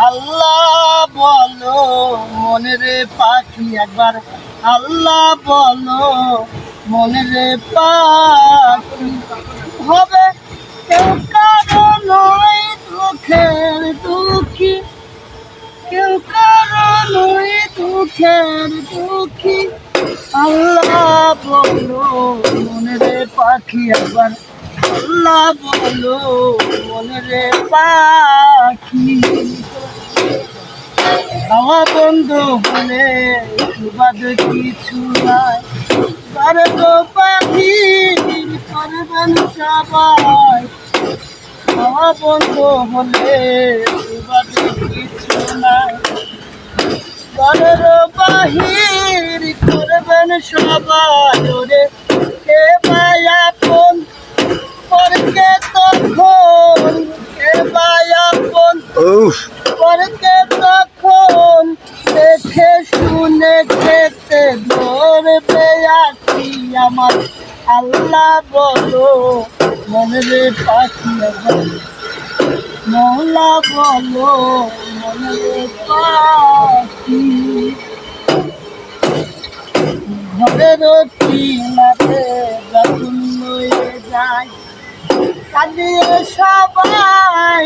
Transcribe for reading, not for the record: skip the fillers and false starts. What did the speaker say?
আল্লাহ বলো মনের পাখি একবার, আল্লাহ বলো মনের পাখি। হবে কেউ কারো নয় দুঃখের দুঃখী, কেউ কারো নয় দুঃখের দুঃখী। আল্লাহ বলো মনের পাখি একবার, আল্লাহ বলো মনের পাখি। আমার বন্ধু বলে সুবাদ কিছু নাই, তারে তো পাখি করবেন সবাই। আমার বন্ধু হলে সুবাদ কিছু নাই, ঘরের বাহির করবেন সবাই। ওরে কে ভাই আপন পরকে তখন, কে ভাই আপন পরকে তখন দেখে শুনে খেতে ধরবে আছি আমার। আল্লাহ বলো মনের পাখি, মৌলা বলো মনের পাখি। ঘরের কিনারে যখন লয়ে যায় কাঁদিয়ে সবাই,